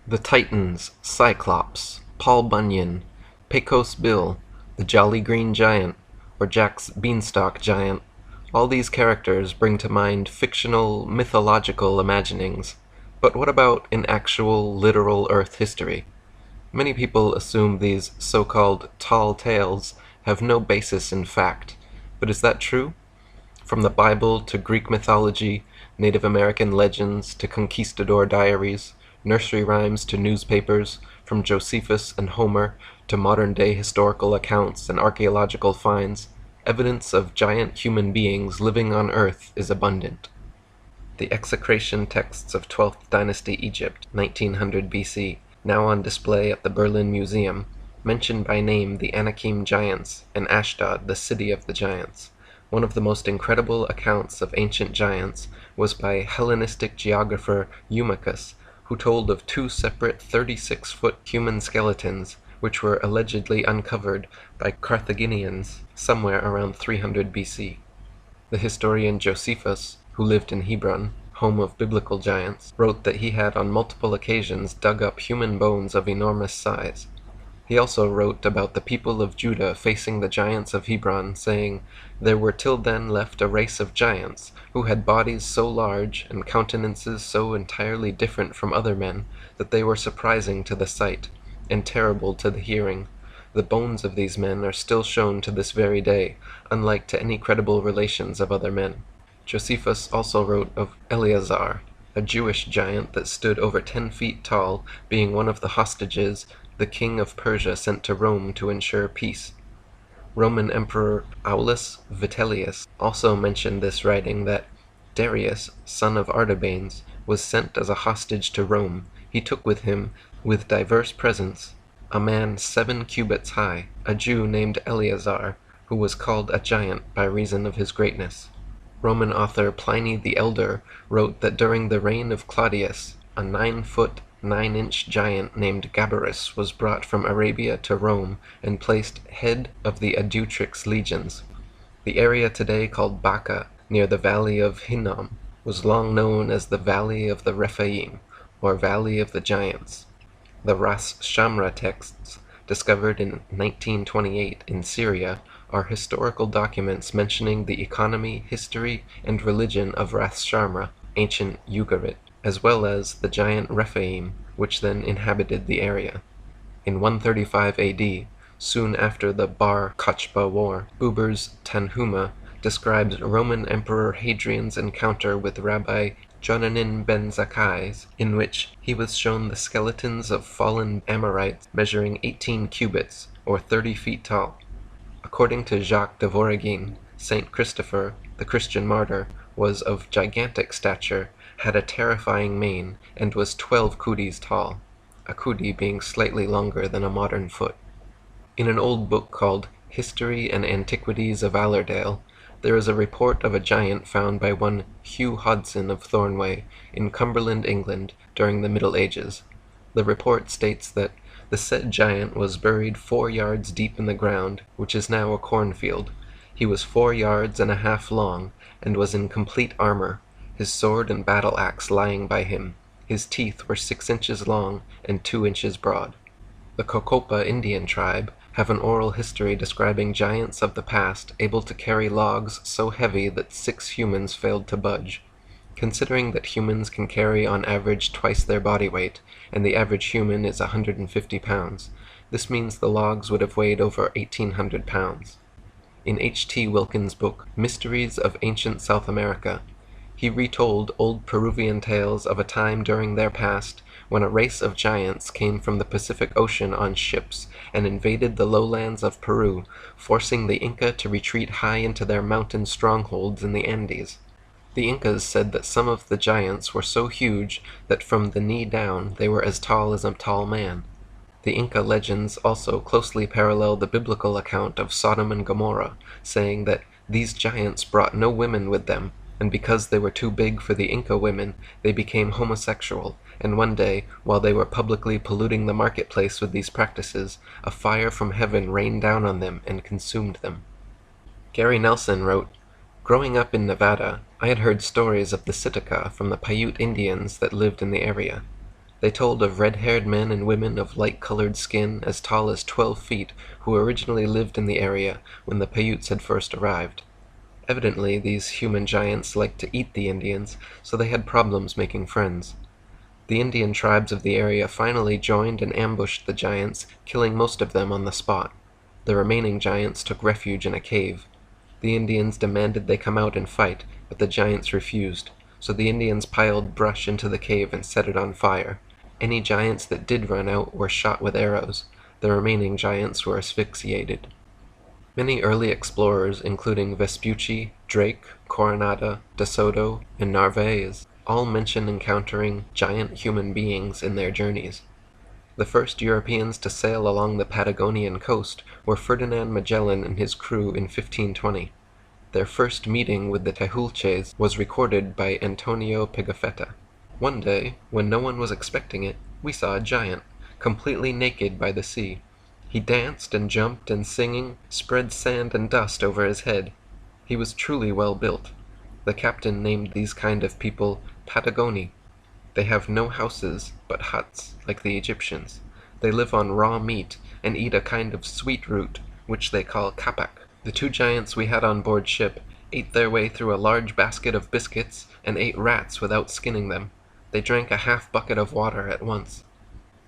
The Titans, Cyclops, Paul Bunyan, Pecos Bill, the Jolly Green Giant, or Jack's Beanstalk Giant, all these characters bring to mind fictional, mythological imaginings. But what about in actual, literal Earth history? Many people assume these so-called tall tales have no basis in fact, but is that true? From the Bible to Greek mythology, Native American legends to conquistador diaries, nursery rhymes to newspapers, from Josephus and Homer to modern-day historical accounts and archeological finds, evidence of giant human beings living on Earth is abundant. The execration texts of 12th dynasty Egypt, 1900 BC, now on display at the Berlin Museum, mention by name the Anakim giants and Ashdod, the city of the giants. One of the most incredible accounts of ancient giants was by Hellenistic geographer Eutychus, who told of two separate 36-foot human skeletons which were allegedly uncovered by Carthaginians somewhere around 300 BC. The historian Josephus, who lived in Hebron, home of biblical giants, wrote that he had on multiple occasions dug up human bones of enormous size. He also wrote about the people of Judah facing the giants of Hebron, saying, "There were till then left a race of giants, who had bodies so large, and countenances so entirely different from other men, that they were surprising to the sight, and terrible to the hearing. The bones of these men are still shown to this very day, unlike to any credible relations of other men." Josephus also wrote of Eleazar, a Jewish giant that stood over 10 feet tall, being one of the hostages the king of Persia sent to Rome to ensure peace. Roman Emperor Aulus Vitellius also mentioned this, writing that Darius, son of Artabanes, was sent as a hostage to Rome. He took with him, with diverse presents, a man 7 cubits high, a Jew named Eleazar, who was called a giant by reason of his greatness. Roman author Pliny the Elder wrote that during the reign of Claudius, a 9-foot, 9-inch giant named Gabarus was brought from Arabia to Rome and placed head of the Adutrix legions. The area today called Baca, near the valley of Hinnom, was long known as the Valley of the Rephaim, or Valley of the Giants. The Ras Shamra texts, discovered in 1928 in Syria, are historical documents mentioning the economy, history, and religion of Ras Shamra, ancient Ugarit, as well as the giant Rephaim, which then inhabited the area. In 135 AD, soon after the Bar Kochba War, Buber's Tanhuma describes Roman Emperor Hadrian's encounter with Rabbi Jonanin ben Zakkai, in which he was shown the skeletons of fallen Amorites measuring 18 cubits, or 30 feet tall. According to Jacques de Voragine, Saint Christopher, the Christian martyr, was of gigantic stature, had a terrifying mane, and was 12 kudis tall, a kudi being slightly longer than a modern foot. In an old book called History and Antiquities of Allerdale, there is a report of a giant found by one Hugh Hodson of Thornway, in Cumberland, England, during the Middle Ages. The report states that the said giant was buried 4 yards deep in the ground, which is now a cornfield. He was 4 yards and a half long, and was in complete armor, his sword and battle-axe lying by him. His teeth were 6 inches long and 2 inches broad. The Cocopa Indian tribe have an oral history describing giants of the past able to carry logs so heavy that 6 humans failed to budge. Considering that humans can carry on average twice their body weight, and the average human is 150 pounds, this means the logs would have weighed over 1,800 pounds. In H.T. Wilkins' book, Mysteries of Ancient South America, he retold old Peruvian tales of a time during their past when a race of giants came from the Pacific Ocean on ships and invaded the lowlands of Peru, forcing the Inca to retreat high into their mountain strongholds in the Andes. The Incas said that some of the giants were so huge that from the knee down they were as tall as a tall man. The Inca legends also closely parallel the biblical account of Sodom and Gomorrah, saying that these giants brought no women with them, and because they were too big for the Inca women, they became homosexual, and one day, while they were publicly polluting the marketplace with these practices, a fire from heaven rained down on them and consumed them. Gary Nelson wrote, "Growing up in Nevada, I had heard stories of the Sitka from the Paiute Indians that lived in the area. They told of red-haired men and women of light-colored skin as tall as 12 feet who originally lived in the area when the Paiutes had first arrived. Evidently, these human giants liked to eat the Indians, so they had problems making friends. The Indian tribes of the area finally joined and ambushed the giants, killing most of them on the spot. The remaining giants took refuge in a cave. The Indians demanded they come out and fight, but the giants refused, so the Indians piled brush into the cave and set it on fire. Any giants that did run out were shot with arrows. The remaining giants were asphyxiated. Many early explorers, including Vespucci, Drake, Coronada, De Soto, and Narvaez, all mention encountering giant human beings in their journeys. The first Europeans to sail along the Patagonian coast were Ferdinand Magellan and his crew in 1520. Their first meeting with the Tehuelches was recorded by Antonio Pigafetta. One day, when no one was expecting it, we saw a giant, completely naked by the sea. He danced and jumped and singing, spread sand and dust over his head. He was truly well built. The captain named these kind of people Patagoni. They have no houses, but huts, like the Egyptians. They live on raw meat, and eat a kind of sweet root, which they call kapak. The two giants we had on board ship ate their way through a large basket of biscuits, and ate rats without skinning them. They drank a half bucket of water at once.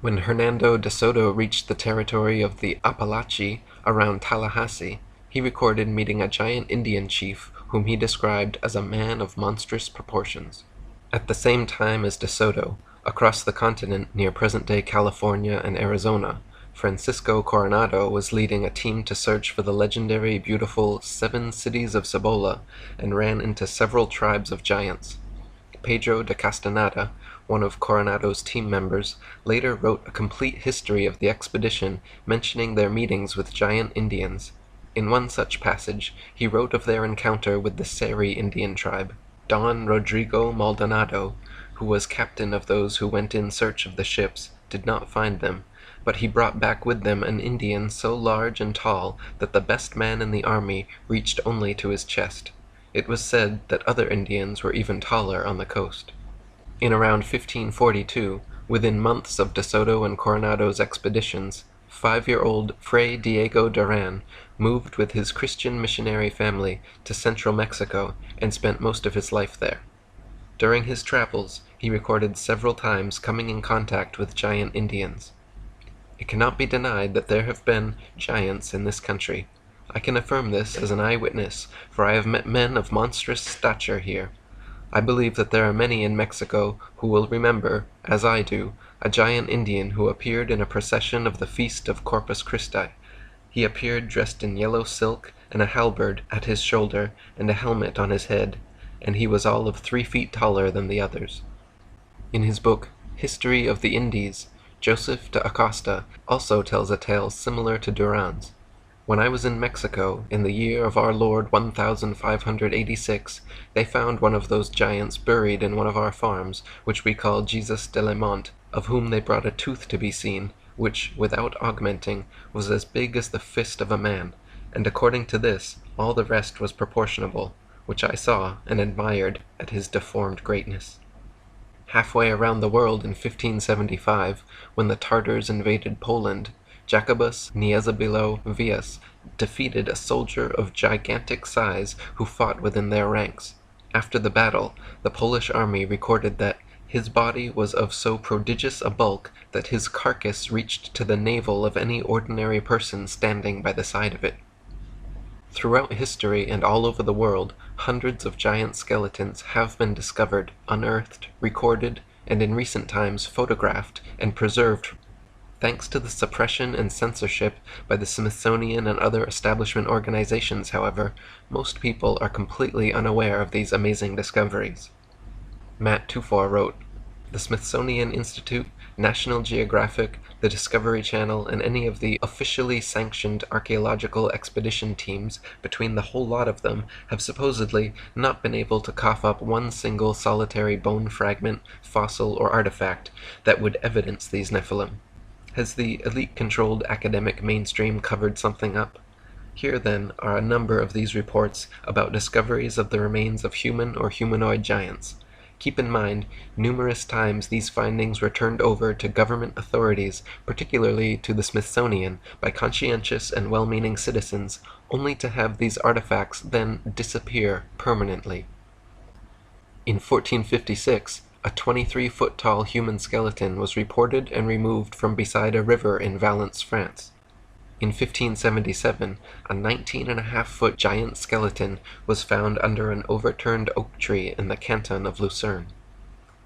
When Hernando de Soto reached the territory of the Apalachee around Tallahassee, he recorded meeting a giant Indian chief whom he described as a man of monstrous proportions. At the same time as De Soto, across the continent near present-day California and Arizona, Francisco Coronado was leading a team to search for the legendary beautiful 7 cities of Cibola and ran into several tribes of giants. Pedro de Castaneda, one of Coronado's team members, later wrote a complete history of the expedition mentioning their meetings with giant Indians. In one such passage, he wrote of their encounter with the Seri Indian tribe. Don Rodrigo Maldonado, who was captain of those who went in search of the ships, did not find them, but he brought back with them an Indian so large and tall that the best man in the army reached only to his chest. It was said that other Indians were even taller on the coast. In around 1542, within months of De Soto and Coronado's expeditions, 5-year-old Fray Diego Duran moved with his Christian missionary family to central Mexico and spent most of his life there. During his travels, he recorded several times coming in contact with giant Indians. It cannot be denied that there have been giants in this country. I can affirm this as an eyewitness, for I have met men of monstrous stature here. I believe that there are many in Mexico who will remember, as I do, a giant Indian who appeared in a procession of the feast of Corpus Christi. He appeared dressed in yellow silk and a halberd at his shoulder and a helmet on his head, and he was all of 3 feet taller than the others. In his book, History of the Indies, Joseph de Acosta also tells a tale similar to Duran's. When I was in Mexico, in the year of our Lord 1586, they found one of those giants buried in one of our farms, which we call Jesus de la Monte, of whom they brought a tooth to be seen, which, without augmenting, was as big as the fist of a man, and according to this, all the rest was proportionable, which I saw and admired at his deformed greatness. Halfway around the world in 1575, when the Tartars invaded Poland, Jacobus Niezabilo Vias defeated a soldier of gigantic size who fought within their ranks. After the battle, the Polish army recorded that his body was of so prodigious a bulk that his carcass reached to the navel of any ordinary person standing by the side of it. Throughout history and all over the world, hundreds of giant skeletons have been discovered, unearthed, recorded, and in recent times photographed and preserved. Thanks to the suppression and censorship by the Smithsonian and other establishment organizations, however, most people are completely unaware of these amazing discoveries. Matt Tufor wrote, "The Smithsonian Institute, National Geographic, the Discovery Channel, and any of the officially sanctioned archaeological expedition teams, between the whole lot of them, have supposedly not been able to cough up one single solitary bone fragment, fossil, or artifact that would evidence these Nephilim. Has the elite-controlled academic mainstream covered something up? Here, then, are a number of these reports about discoveries of the remains of human or humanoid giants. Keep in mind, numerous times these findings were turned over to government authorities, particularly to the Smithsonian, by conscientious and well-meaning citizens, only to have these artifacts then disappear permanently. In 1456, a 23-foot tall human skeleton was reported and removed from beside a river in Valence, France. In 1577, a 19.5-foot giant skeleton was found under an overturned oak tree in the canton of Lucerne.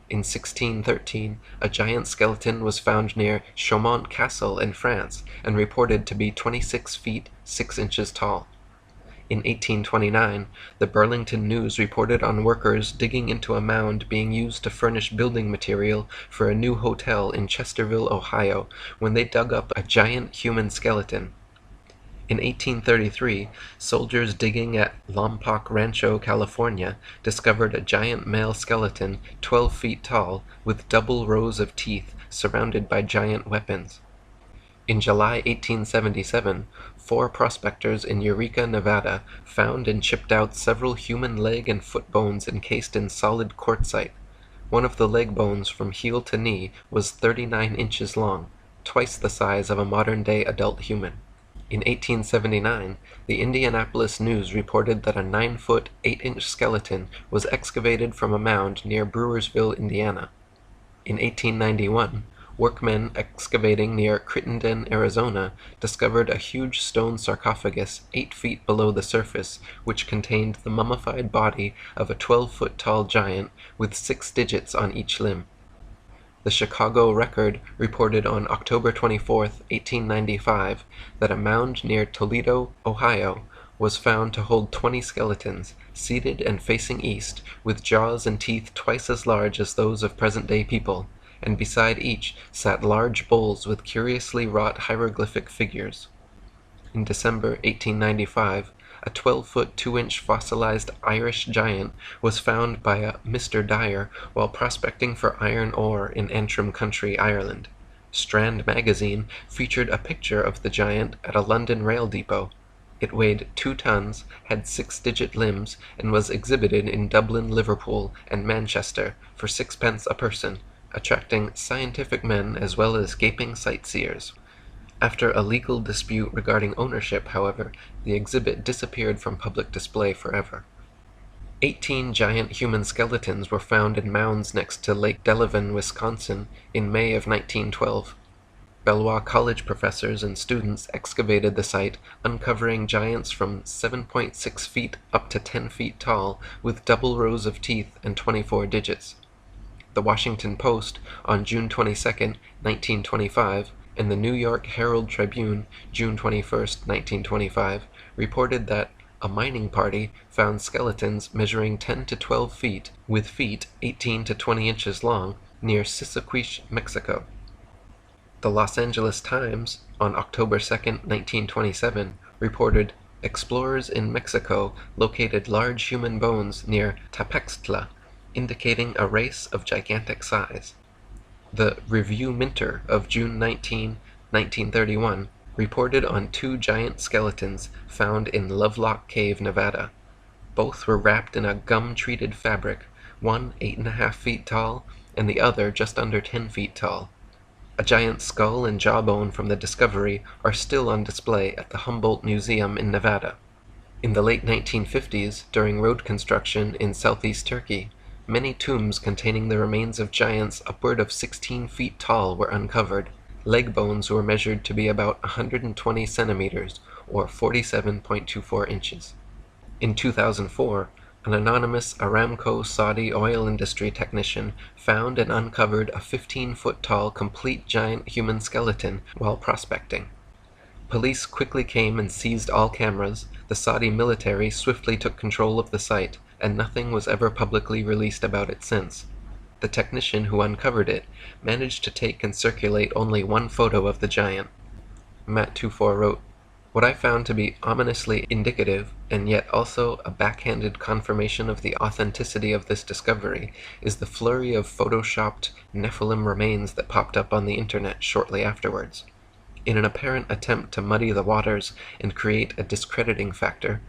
In 1613, a giant skeleton was found near Chaumont Castle in France and reported to be 26 feet 6 inches tall. In 1829, the Burlington News reported on workers digging into a mound being used to furnish building material for a new hotel in Chesterville, Ohio, when they dug up a giant human skeleton. In 1833, soldiers digging at Lompoc Rancho, California, discovered a giant male skeleton 12 feet tall with double rows of teeth surrounded by giant weapons. In July 1877, 4 prospectors in Eureka, Nevada, found and chipped out several human leg and foot bones encased in solid quartzite. One of the leg bones from heel to knee was 39 inches long, twice the size of a modern-day adult human. In 1879, the Indianapolis News reported that a 9-foot, 8-inch skeleton was excavated from a mound near Brewersville, Indiana. In 1891, workmen excavating near Crittenden, Arizona, discovered a huge stone sarcophagus 8 feet below the surface, which contained the mummified body of a 12-foot tall giant with 6 digits on each limb. The Chicago Record reported on October 24, 1895, that a mound near Toledo, Ohio, was found to hold 20 skeletons, seated and facing east, with jaws and teeth twice as large as those of present-day people, and beside each sat large bowls with curiously wrought hieroglyphic figures. In December 1895, a 12-foot 2-inch fossilized Irish giant was found by a Mr. Dyer while prospecting for iron ore in Antrim Country, Ireland. Strand magazine featured a picture of the giant at a London rail depot. It weighed 2 tons, had 6-digit limbs, and was exhibited in Dublin, Liverpool, and Manchester for 6 pence a person, attracting scientific men as well as gaping sightseers. After a legal dispute regarding ownership, however, the exhibit disappeared from public display forever. 18 giant human skeletons were found in mounds next to Lake Delavan, Wisconsin, in May of 1912. Belvoir College professors and students excavated the site, uncovering giants from 7.6 feet up to 10 feet tall, with double rows of teeth and 24 digits. The Washington Post, on June 22, 1925, and the New York Herald Tribune, June 21, 1925, reported that a mining party found skeletons measuring 10 to 12 feet, with feet 18 to 20 inches long, near Sissaquiche, Mexico. The Los Angeles Times, on October 2, 1927, reported, "Explorers in Mexico located large human bones near Tapextla, indicating a race of gigantic size." The Review-Minter of June 19, 1931, reported on 2 giant skeletons found in Lovelock Cave, Nevada. Both were wrapped in a gum-treated fabric, one 8.5 feet tall, and the other just under 10 feet tall. A giant skull and jawbone from the discovery are still on display at the Humboldt Museum in Nevada. In the late 1950s, during road construction in southeast Turkey, many tombs containing the remains of giants upward of 16 feet tall were uncovered. Leg bones were measured to be about 120 centimeters, or 47.24 inches. In 2004, an anonymous Aramco Saudi oil industry technician found and uncovered a 15-foot-tall complete giant human skeleton while prospecting. Police quickly came and seized all cameras, the Saudi military swiftly took control of the site, and nothing was ever publicly released about it since. The technician who uncovered it managed to take and circulate only one photo of the giant. Matt 24 wrote, "What I found to be ominously indicative, and yet also a backhanded confirmation of the authenticity of this discovery, is the flurry of photoshopped Nephilim remains that popped up on the internet shortly afterwards. In an apparent attempt to muddy the waters and create a discrediting factor,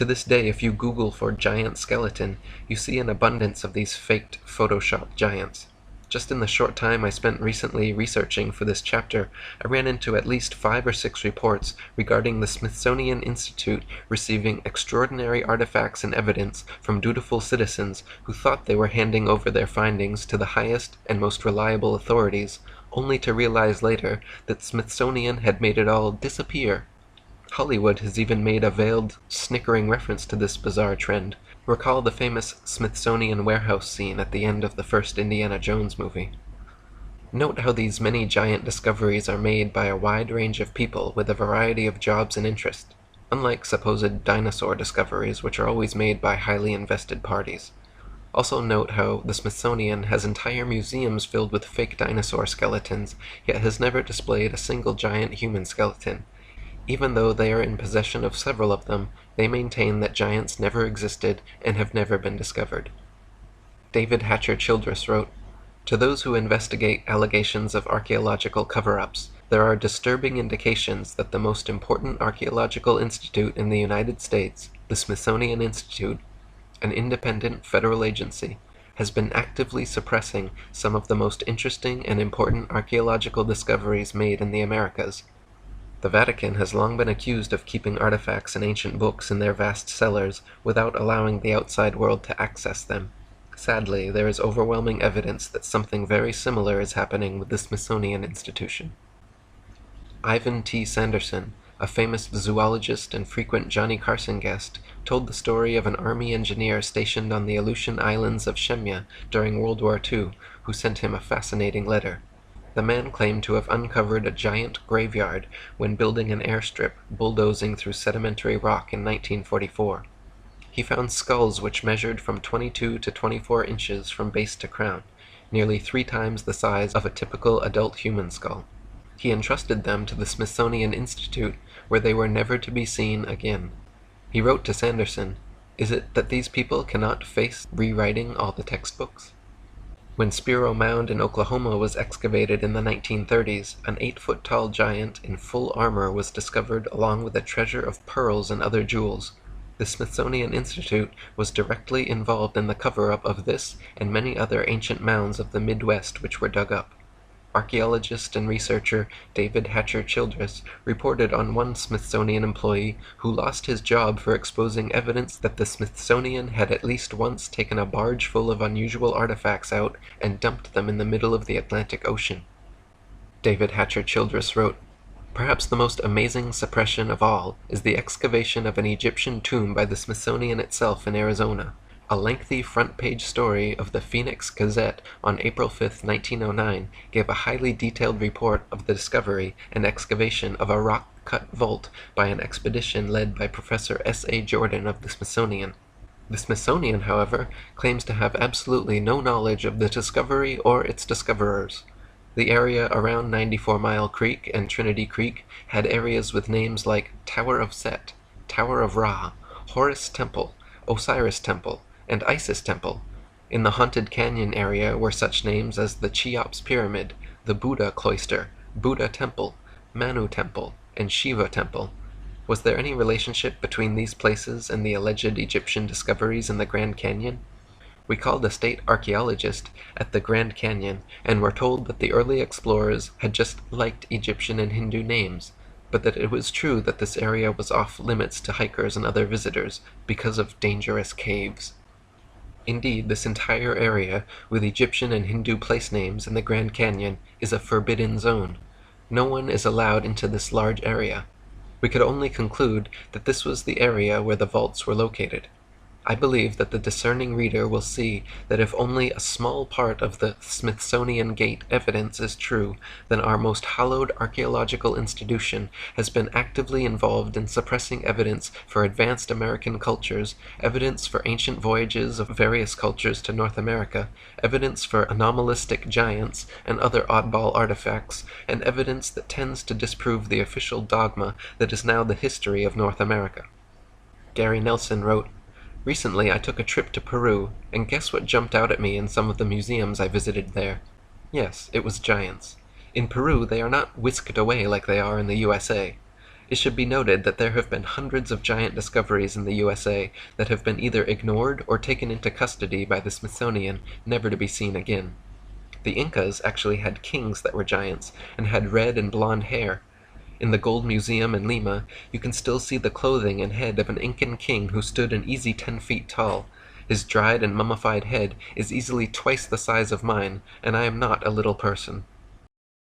To this day, if you Google for giant skeleton, you see an abundance of these faked Photoshop giants. Just in the short time I spent recently researching for this chapter, I ran into at least 5 or 6 reports regarding the Smithsonian Institute receiving extraordinary artifacts and evidence from dutiful citizens who thought they were handing over their findings to the highest and most reliable authorities, only to realize later that Smithsonian had made it all disappear. Hollywood has even made a veiled, snickering reference to this bizarre trend. Recall the famous Smithsonian warehouse scene at the end of the first Indiana Jones movie. Note how these many giant discoveries are made by a wide range of people with a variety of jobs and interests, unlike supposed dinosaur discoveries which are always made by highly invested parties. Also note how the Smithsonian has entire museums filled with fake dinosaur skeletons, yet has never displayed a single giant human skeleton. Even though they are in possession of several of them, they maintain that giants never existed and have never been discovered. David Hatcher Childress wrote, "To those who investigate allegations of archaeological cover-ups, there are disturbing indications that the most important archaeological institute in the United States, the Smithsonian Institute, an independent federal agency, has been actively suppressing some of the most interesting and important archaeological discoveries made in the Americas. The Vatican has long been accused of keeping artifacts and ancient books in their vast cellars without allowing the outside world to access them. Sadly, there is overwhelming evidence that something very similar is happening with the Smithsonian Institution." Ivan T. Sanderson, a famous zoologist and frequent Johnny Carson guest, told the story of an army engineer stationed on the Aleutian Islands of Shemya during World War II, who sent him a fascinating letter. The man claimed to have uncovered a giant graveyard when building an airstrip, bulldozing through sedimentary rock in 1944. He found skulls which measured from 22 to 24 inches from base to crown, nearly 3 times the size of a typical adult human skull. He entrusted them to the Smithsonian Institute, where they were never to be seen again. He wrote to Sanderson, "Is it that these people cannot face rewriting all the textbooks?" When Spiro Mound in Oklahoma was excavated in the 1930s, an 8-foot-tall giant in full armor was discovered along with a treasure of pearls and other jewels. The Smithsonian Institute was directly involved in the cover-up of this and many other ancient mounds of the Midwest which were dug up. Archaeologist and researcher David Hatcher Childress reported on one Smithsonian employee who lost his job for exposing evidence that the Smithsonian had at least once taken a barge full of unusual artifacts out and dumped them in the middle of the Atlantic Ocean. David Hatcher Childress wrote, "Perhaps the most amazing suppression of all is the excavation of an Egyptian tomb by the Smithsonian itself in Arizona. A lengthy front-page story of the Phoenix Gazette on April 5, 1909, gave a highly detailed report of the discovery and excavation of a rock-cut vault by an expedition led by Professor S.A. Jordan of the Smithsonian. The Smithsonian, however, claims to have absolutely no knowledge of the discovery or its discoverers. The area around 94 Mile Creek and Trinity Creek had areas with names like Tower of Set, Tower of Ra, Horus Temple, Osiris Temple, and Isis Temple. In the Haunted Canyon area were such names as the Cheops Pyramid, the Buddha Cloister, Buddha Temple, Manu Temple, and Shiva Temple. Was there any relationship between these places and the alleged Egyptian discoveries in the Grand Canyon? We called a state archaeologist at the Grand Canyon and were told that the early explorers had just liked Egyptian and Hindu names, but that it was true that this area was off limits to hikers and other visitors because of dangerous caves. Indeed, this entire area, with Egyptian and Hindu place names in the Grand Canyon, is a forbidden zone. No one is allowed into this large area. We could only conclude that this was the area where the vaults were located. I believe that the discerning reader will see that if only a small part of the Smithsonian Gate evidence is true, then our most hallowed archaeological institution has been actively involved in suppressing evidence for advanced American cultures, evidence for ancient voyages of various cultures to North America, evidence for anomalistic giants and other oddball artifacts, and evidence that tends to disprove the official dogma that is now the history of North America." Gary Nelson wrote, "Recently I took a trip to Peru, and guess what jumped out at me in some of the museums I visited there? Yes, it was giants. In Peru they are not whisked away like they are in the USA. It should be noted that there have been hundreds of giant discoveries in the USA that have been either ignored or taken into custody by the Smithsonian, never to be seen again. The Incas actually had kings that were giants, and had red and blonde hair. In the Gold Museum in Lima, you can still see the clothing and head of an Incan king who stood an easy 10 feet tall. His dried and mummified head is easily twice the size of mine, and I am not a little person.